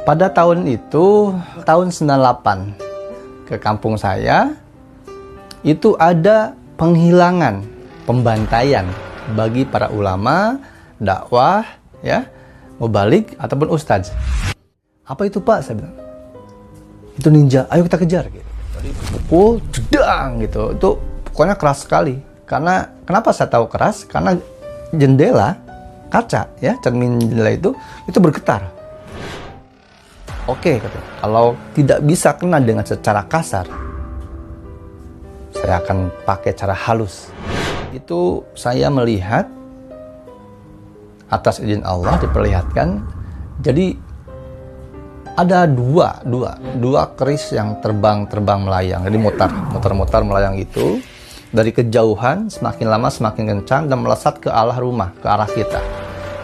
Pada tahun itu, tahun 98, ke kampung saya, itu ada penghilangan, pembantaian bagi para ulama, dakwah, ya, mubalik, ataupun ustadz. Apa itu Pak? Saya bilang, itu ninja, ayo kita kejar. Gitu. Jadi pukul, jedang, gitu. Itu pokoknya keras sekali. Karena, kenapa saya tahu keras? Karena jendela, kaca, ya, cermin jendela itu bergetar. Oke, kalau tidak bisa kena dengan secara kasar, saya akan pakai cara halus. Itu saya melihat atas izin Allah diperlihatkan. Jadi ada dua keris yang terbang melayang. Jadi muter melayang itu dari kejauhan, semakin lama semakin kencang dan melesat ke arah rumah, ke arah kita,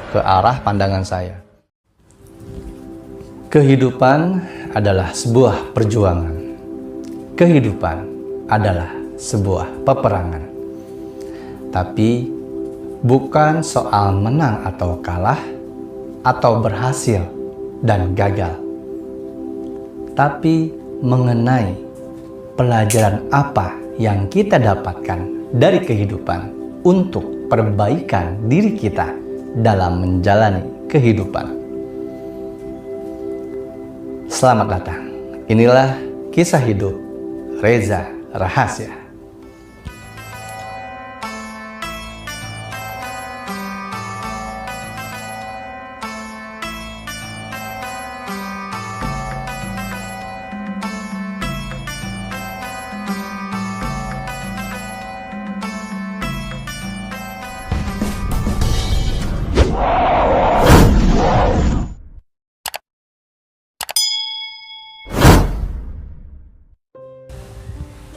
ke arah pandangan saya. Kehidupan adalah sebuah perjuangan. Kehidupan adalah sebuah peperangan. Tapi bukan soal menang atau kalah, atau berhasil dan gagal. Tapi mengenai pelajaran apa yang kita dapatkan dari kehidupan untuk perbaikan diri kita dalam menjalani kehidupan. Selamat datang. Inilah kisah hidup Reza Rahasya.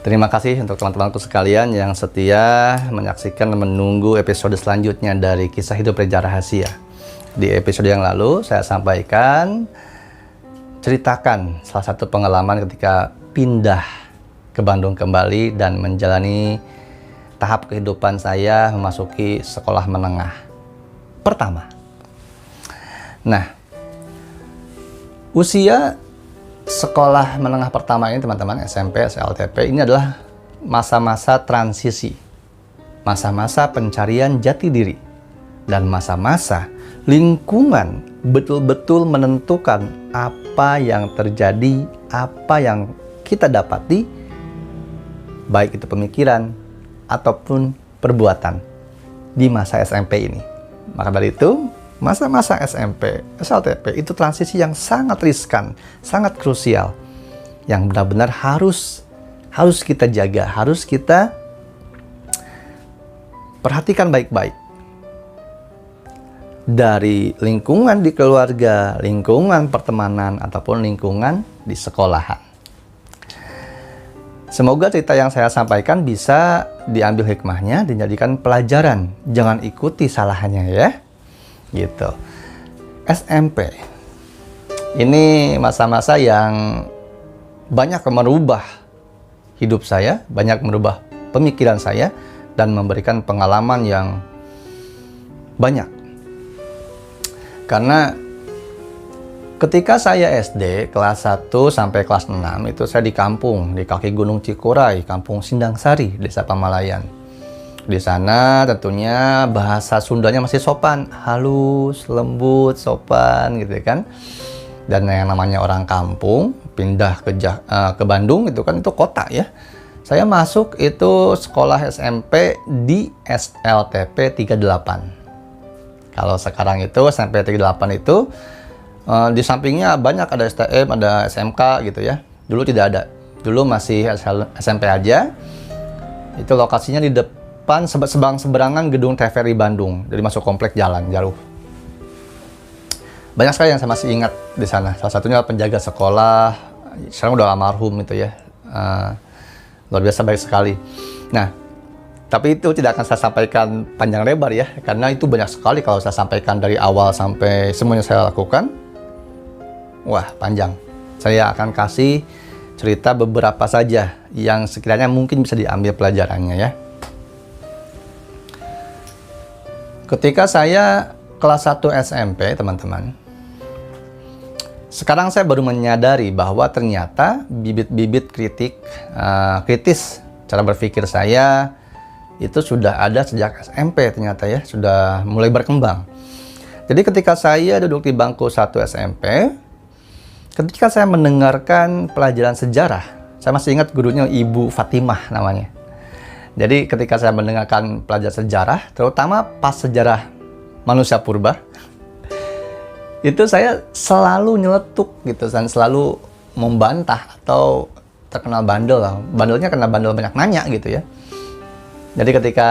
Terima kasih untuk teman-temanku sekalian yang setia menyaksikan dan menunggu episode selanjutnya dari kisah hidup Reza Rahasya. Di episode yang lalu saya sampaikan, ceritakan salah satu pengalaman ketika pindah ke Bandung kembali dan menjalani tahap kehidupan saya memasuki sekolah menengah pertama. Nah, usia sekolah menengah pertama ini teman-teman, SMP, SLTP, ini adalah masa-masa transisi, masa-masa pencarian jati diri, dan masa-masa lingkungan betul-betul menentukan apa yang terjadi, apa yang kita dapati, baik itu pemikiran ataupun perbuatan di masa SMP ini. Maka dari itu, masa-masa SMP, SLTP itu transisi yang sangat riskan, sangat krusial, yang benar-benar harus kita jaga, harus kita perhatikan baik-baik. Dari lingkungan di keluarga, lingkungan pertemanan, ataupun lingkungan di sekolahan. Semoga cerita yang saya sampaikan bisa diambil hikmahnya, dijadikan pelajaran. Jangan ikuti salahannya ya. Gitu. SMP ini masa-masa yang banyak merubah hidup saya, banyak merubah pemikiran saya, dan memberikan pengalaman yang banyak. Karena ketika saya SD kelas 1 sampai kelas 6 itu saya di kampung, di kaki Gunung Cikuray, Kampung Sindangsari, Desa Pamalayan. Di sana tentunya bahasa Sundanya masih sopan, halus, lembut, sopan gitu kan. Dan yang namanya orang kampung pindah ke Bandung itu kan, itu kota ya. Saya masuk itu sekolah SMP di SLTP 38. Kalau sekarang itu SMP 38 itu di sampingnya banyak, ada STM, ada SMK gitu ya. Dulu tidak ada. Dulu masih SMP aja. Itu lokasinya di depan seberangan gedung TVRI Bandung, jadi masuk komplek jalan jauh. Banyak sekali yang saya masih ingat di sana. Salah satunya penjaga sekolah, sekarang udah almarhum itu ya, luar biasa baik sekali. Nah, tapi itu tidak akan saya sampaikan panjang lebar ya, karena itu banyak sekali kalau saya sampaikan dari awal sampai semuanya saya lakukan. Wah, panjang. Saya akan kasih cerita beberapa saja yang sekiranya mungkin bisa diambil pelajarannya ya. Ketika saya kelas 1 SMP, teman-teman, Sekarang saya baru menyadari bahwa ternyata bibit-bibit kritis cara berpikir saya itu sudah ada sejak SMP ternyata ya, sudah mulai berkembang. Jadi ketika saya duduk di bangku 1 SMP, ketika saya mendengarkan pelajaran sejarah, saya masih ingat gurunya Ibu Fatimah namanya. Jadi ketika saya mendengarkan pelajaran sejarah, terutama pas sejarah manusia purba, itu saya selalu nyeletuk gitu dan selalu membantah atau terkenal bandel lah. Bandelnya karena bandel banyak nanya gitu ya. Jadi ketika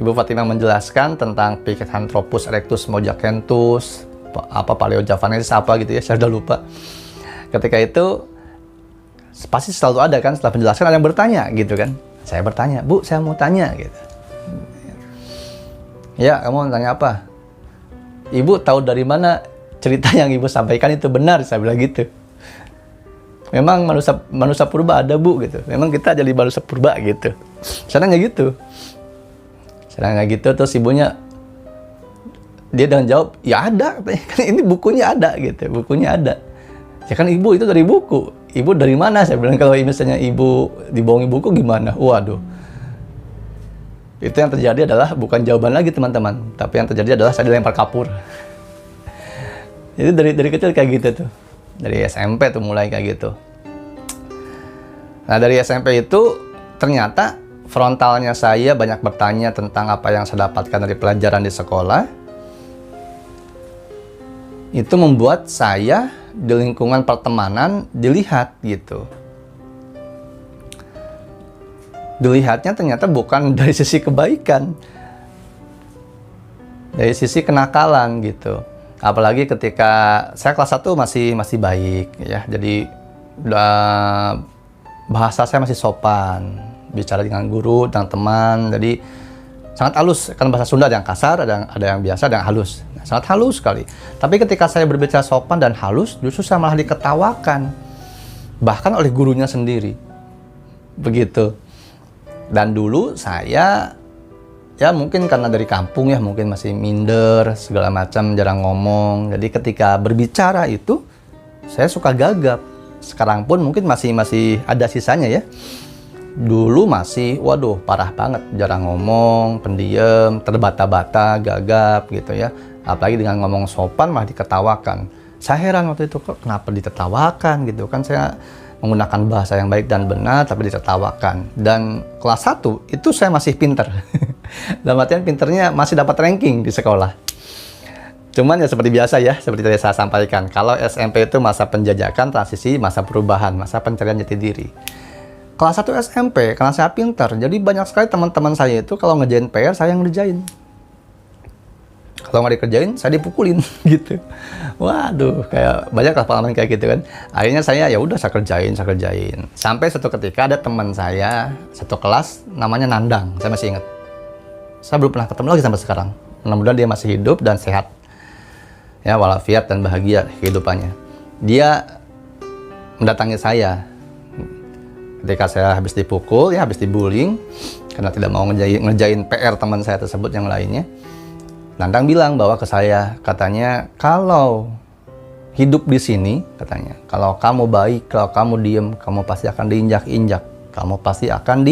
Ibu Fatimah menjelaskan tentang Pithecanthropus erectus mojacentus, apa Paleojavanesis apa gitu ya, saya udah lupa. Ketika itu pasti selalu ada kan setelah penjelasan ada yang bertanya gitu kan. Saya bertanya, "Bu, saya mau tanya," gitu. "Ya, kamu mau tanya apa?" "Ibu tahu dari mana cerita yang Ibu sampaikan itu benar?" Saya bilang gitu. "Memang manusia purba ada, Bu," gitu. "Memang kita jadi manusia purba," gitu. Saya nanya gitu. Terus ibunya, dia dengan jawab, "Ya ada," kan ini bukunya ada gitu, bukunya ada. "Ya kan Ibu itu dari buku. Ibu dari mana?" Saya bilang, "Kalau misalnya Ibu dibohongi buku gimana?" Waduh. Itu yang terjadi adalah bukan jawaban lagi teman-teman, tapi yang terjadi adalah saya dilempar kapur. Jadi dari kecil kayak gitu tuh. Dari SMP tuh mulai kayak gitu. Nah, dari SMP itu ternyata frontalnya saya banyak bertanya tentang apa yang saya dapatkan dari pelajaran di sekolah. Itu membuat saya di lingkungan pertemanan dilihat gitu. Dilihatnya ternyata bukan dari sisi kebaikan, dari sisi kenakalan gitu. Apalagi ketika saya kelas 1 masih baik ya. Jadi bahasa saya masih sopan, bicara dengan guru, dengan teman. Jadi sangat halus, kan bahasa Sunda ada yang kasar, ada yang biasa, ada yang halus. Nah, sangat halus sekali. Tapi ketika saya berbicara sopan dan halus, justru saya malah diketawakan. Bahkan oleh gurunya sendiri. Begitu. Dan dulu saya, ya mungkin karena dari kampung ya, mungkin masih minder, segala macam, jarang ngomong. Jadi ketika berbicara itu, saya suka gagap. Sekarang pun mungkin masih ada sisanya ya. Dulu masih, waduh parah banget, jarang ngomong, pendiam, terbata-bata, gagap gitu ya. Apalagi dengan ngomong sopan malah diketawakan. Saya heran waktu itu, kok kenapa ditertawakan gitu kan, saya menggunakan bahasa yang baik dan benar tapi ditertawakan. Dan kelas 1 itu saya masih pinter. Dalam artian pinternya masih dapat ranking di sekolah. Cuman ya seperti biasa ya, seperti tadi saya sampaikan, kalau SMP itu masa penjajakan, transisi, masa perubahan, masa pencarian jati diri. Kelas 1 SMP, karena saya pintar, jadi banyak sekali teman-teman saya itu kalau ngerjain PR, saya yang ngerjain. Kalau nggak dikerjain, saya dipukulin gitu. Waduh, kayak banyak lah pengalaman kayak gitu kan. Akhirnya saya ya udah saya kerjain. Sampai suatu ketika ada teman saya, satu kelas, namanya Nandang, saya masih ingat. Saya belum pernah ketemu lagi sampai sekarang. Mudah-mudahan dia masih hidup dan sehat. Ya, walafiat dan bahagia kehidupannya. Dia mendatangi saya ketika saya habis dipukul, ya habis dibullying, karena tidak mau ngerjain PR teman saya tersebut yang lainnya. Nandang bilang bahwa ke saya, katanya, "Kalau hidup di sini," katanya, "kalau kamu baik, kalau kamu diem, kamu pasti akan diinjak-injak. Kamu pasti akan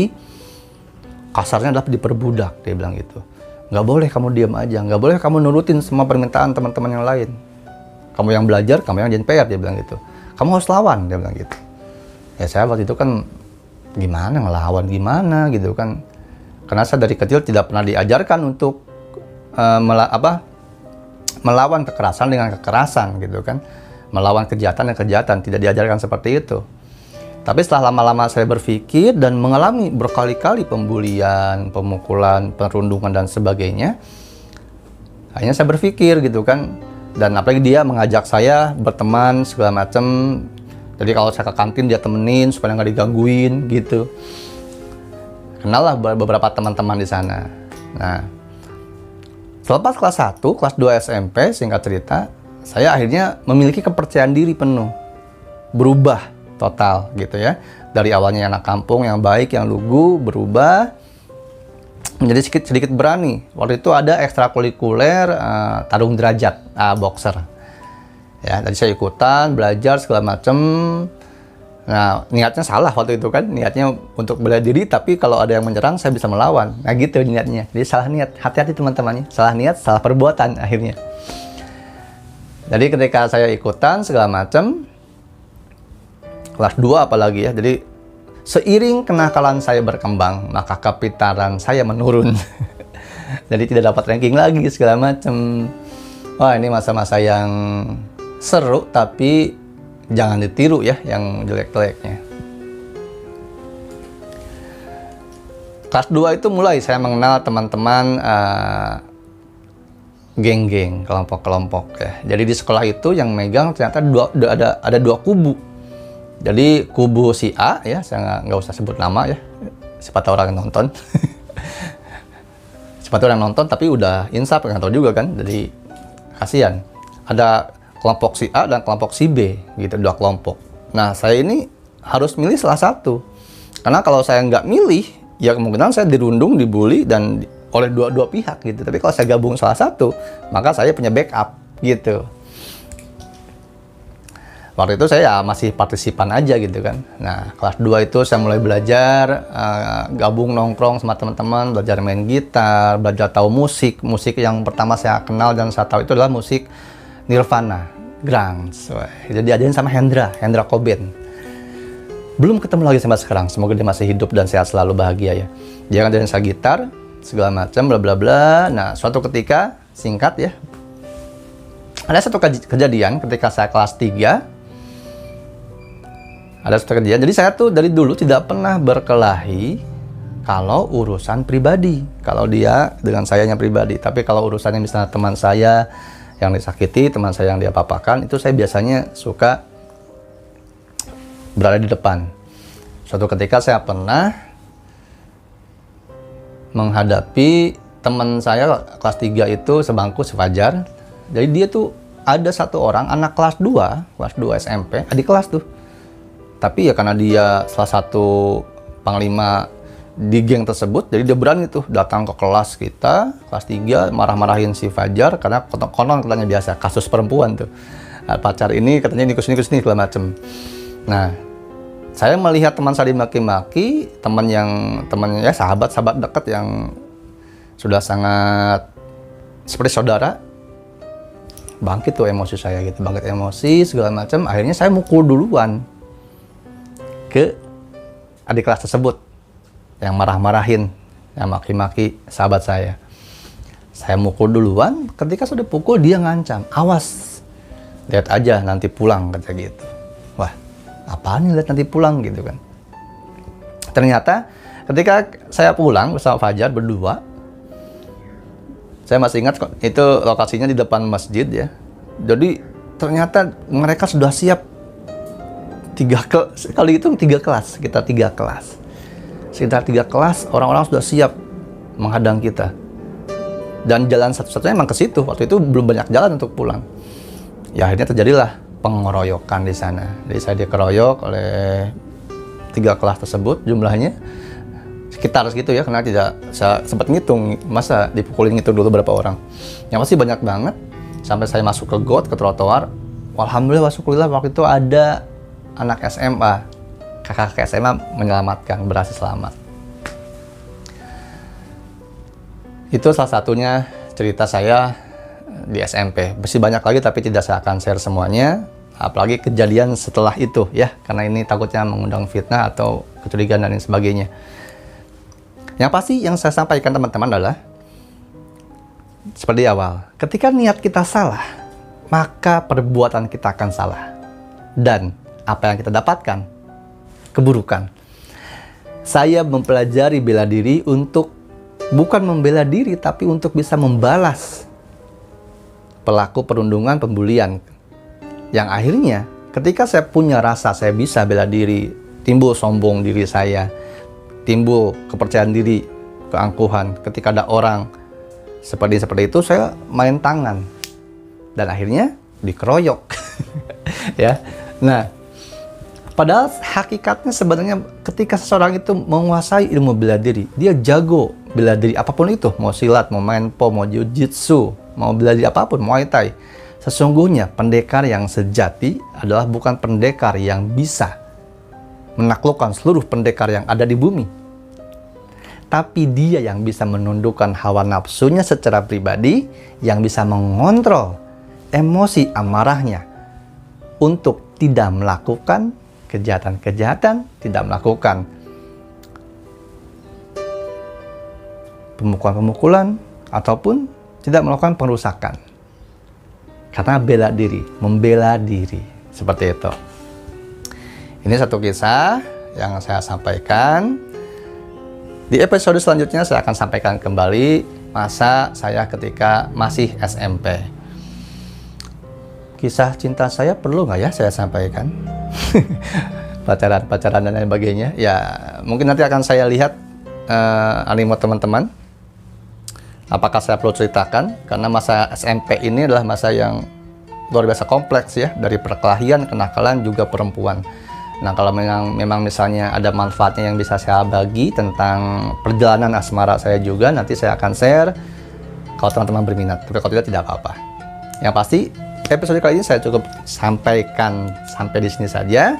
kasarnya adalah diperbudak," dia bilang gitu. "Nggak boleh kamu diem aja, nggak boleh kamu nurutin semua permintaan teman-teman yang lain. Kamu yang belajar, kamu yang jadi PR," dia bilang gitu. "Kamu harus lawan," dia bilang gitu. Ya saya waktu itu kan gimana ngelawan gimana gitu kan. Karena saya dari kecil tidak pernah diajarkan untuk melawan kekerasan dengan kekerasan gitu kan. Melawan kejahatan dengan kejahatan, tidak diajarkan seperti itu. Tapi setelah lama-lama saya berpikir dan mengalami berkali-kali pembulian, pemukulan, perundungan dan sebagainya, akhirnya saya berpikir gitu kan. Dan apalagi dia mengajak saya berteman segala macam. Jadi kalau saya ke kantin dia temenin supaya nggak digangguin gitu. Kenal lah beberapa teman-teman di sana. Nah, selepas kelas 1, kelas 2 SMP, singkat cerita, saya akhirnya memiliki kepercayaan diri penuh. Berubah total gitu ya. Dari awalnya anak kampung yang baik, yang lugu, berubah menjadi sedikit berani. Waktu itu ada ekstrakurikuler tarung derajat, boxer. Ya, tadi saya ikutan, belajar segala macam. Nah, niatnya salah waktu itu kan, niatnya untuk bela diri, tapi kalau ada yang menyerang saya bisa melawan. Nah gitu niatnya. Jadi salah niat, hati-hati teman-temannya. Salah niat, salah perbuatan akhirnya. Jadi ketika saya ikutan segala macam, kelas 2 apalagi ya, jadi seiring kenakalan saya berkembang, maka kepintaran saya menurun. Jadi tidak dapat ranking lagi segala macam. Wah, ini masa-masa yang seru, tapi jangan ditiru ya yang jelek-jeleknya. Kelas 2 itu mulai saya mengenal teman-teman geng-geng, kelompok-kelompok ya. Jadi di sekolah itu yang megang ternyata ada dua kubu. Jadi kubu si A ya, saya nggak usah sebut nama ya, siapa tahu orang yang nonton. Siapa tahu orang nonton tapi udah insaf, nggak tahu juga kan, jadi kasihan. Ada kelompok si A dan kelompok si B gitu, dua kelompok. Nah saya ini harus milih salah satu, karena kalau saya nggak milih ya kemungkinan saya dirundung, dibully dan oleh dua pihak gitu. Tapi kalau saya gabung salah satu, maka saya punya backup gitu. Waktu itu saya masih partisipan aja gitu kan. Nah, kelas 2 itu saya mulai belajar, gabung nongkrong sama teman-teman, belajar main gitar, belajar tahu musik. Musik yang pertama saya kenal dan saya tahu itu adalah musik Nirvana, grunge. Jadi diajarin sama Hendra Cobain. Belum ketemu lagi sampai sekarang, semoga dia masih hidup dan sehat selalu, bahagia ya. Dia ngajarin saya gitar, segala macam, bla bla bla. Nah, suatu ketika, singkat ya, ada satu kejadian ketika saya kelas 3. Ada satu kejadian, jadi saya tuh dari dulu tidak pernah berkelahi kalau urusan pribadi. Kalau dia dengan sayanya pribadi. Tapi kalau urusannya misalnya teman saya yang disakiti, teman saya yang diapa-apakan, itu saya biasanya suka berada di depan. Suatu ketika saya pernah menghadapi teman saya kelas 3 itu sebangku sefajar. Jadi dia tuh ada satu orang anak kelas 2 SMP, adik kelas tuh. Tapi ya karena dia salah satu panglima di geng tersebut, jadi dia berani tuh datang ke kelas kita, kelas 3, marah-marahin si Fajar karena konon katanya biasa kasus perempuan tuh. Nah, pacar ini katanya ini kesini segala macem. Nah, saya melihat teman saya dimaki-maki, temannya ya sahabat dekat yang sudah sangat seperti saudara. Bangkit tuh emosi saya gitu, bangkit emosi segala macam. Akhirnya saya mukul duluan ke adik kelas tersebut yang marah-marahin, yang maki-maki sahabat saya. Saya mukul duluan, ketika sudah pukul dia ngancam, awas, lihat aja nanti pulang, kata gitu. Wah, apaan nih lihat nanti pulang gitu kan. Ternyata ketika saya pulang bersama Fajar berdua, saya masih ingat kok, itu lokasinya di depan masjid ya. Jadi ternyata mereka sudah siap kali itu 3 kelas, kita 3 kelas. Sekitar 3 kelas, orang-orang sudah siap menghadang kita. Dan jalan satu-satunya emang ke situ. Waktu itu belum banyak jalan untuk pulang. Ya akhirnya terjadilah pengeroyokan di sana. Jadi saya dikeroyok oleh 3 kelas tersebut, jumlahnya sekitar segitu ya, karena tidak saya sempat ngitung, masa dipukulin ngitung dulu berapa orang. Yang pasti banyak banget, sampai saya masuk ke got, ke trotoar. Alhamdulillah, wasyukurillah, waktu itu ada anak SMA, kakak SMA menyelamatkan, berhasil selamat. Itu salah satunya cerita saya di SMP. Masih banyak lagi tapi tidak saya akan share semuanya, apalagi kejadian setelah itu ya, karena ini takutnya mengundang fitnah atau kecurigaan dan lain sebagainya. Yang pasti yang saya sampaikan teman-teman adalah seperti awal, ketika niat kita salah, maka perbuatan kita akan salah. Dan apa yang kita dapatkan? Keburukan. Saya mempelajari bela diri untuk bukan membela diri, tapi untuk bisa membalas pelaku perundungan, pembulian. Yang akhirnya ketika saya punya rasa saya bisa bela diri, timbul sombong diri saya, timbul kepercayaan diri, keangkuhan. Ketika ada orang seperti itu, saya main tangan. Dan akhirnya dikeroyok. Ya. Nah, padahal hakikatnya sebenarnya ketika seseorang itu menguasai ilmu bela diri, dia jago bela diri apapun itu, mau silat, mau main po, mau jiu-jitsu, mau bela diri apapun, muay thai. Sesungguhnya pendekar yang sejati adalah bukan pendekar yang bisa menaklukkan seluruh pendekar yang ada di bumi, tapi dia yang bisa menundukkan hawa nafsunya secara pribadi, yang bisa mengontrol emosi amarahnya untuk tidak melakukan kejahatan-kejahatan, tidak melakukan pemukulan-pemukulan, ataupun tidak melakukan perusakan. Karena bela diri, membela diri. Seperti itu. Ini satu kisah yang saya sampaikan. Di episode selanjutnya saya akan sampaikan kembali masa saya ketika masih SMP. Kisah cinta saya perlu nggak ya saya sampaikan? Pacaran dan lain sebagainya. Ya, mungkin nanti akan saya lihat animo teman-teman. Apakah saya perlu ceritakan? Karena masa SMP ini adalah masa yang luar biasa kompleks ya, dari perkelahian, kenakalan, juga perempuan. Nah, kalau memang misalnya ada manfaatnya yang bisa saya bagi tentang perjalanan asmara saya juga, nanti saya akan share kalau teman-teman berminat. Tapi kalau tidak apa-apa. Yang pasti, episode kali ini saya cukup sampaikan sampai di sini saja.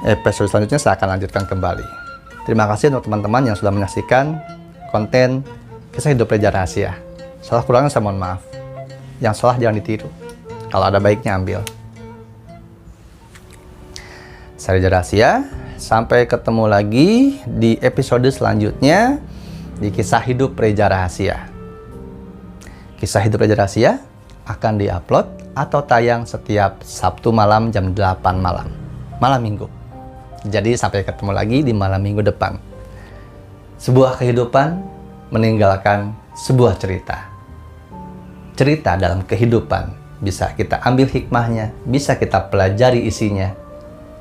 Episode selanjutnya saya akan lanjutkan kembali. Terima kasih untuk teman-teman yang sudah menyaksikan konten Kisah Hidup Reza Rahasia. Salah kurangnya saya mohon maaf. Yang salah jangan ditiru. Kalau ada baiknya ambil. Saya Reza Rahasia. Sampai ketemu lagi di episode selanjutnya di Kisah Hidup Reza Rahasia. Kisah Hidup Reza Rahasia akan diupload atau tayang setiap Sabtu malam jam 8 malam. Malam Minggu. Jadi sampai ketemu lagi di malam Minggu depan. Sebuah kehidupan meninggalkan sebuah cerita. Cerita dalam kehidupan bisa kita ambil hikmahnya, bisa kita pelajari isinya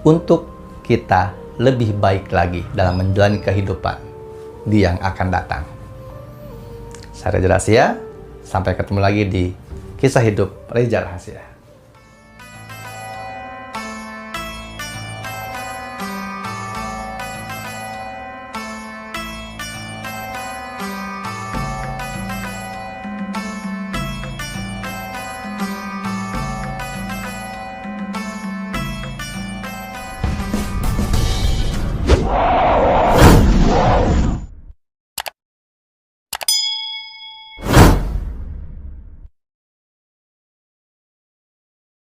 untuk kita lebih baik lagi dalam menjalani kehidupan di yang akan datang. Saya Reza Rahasia, sampai ketemu lagi di Kisah Hidup Reza Rahasia.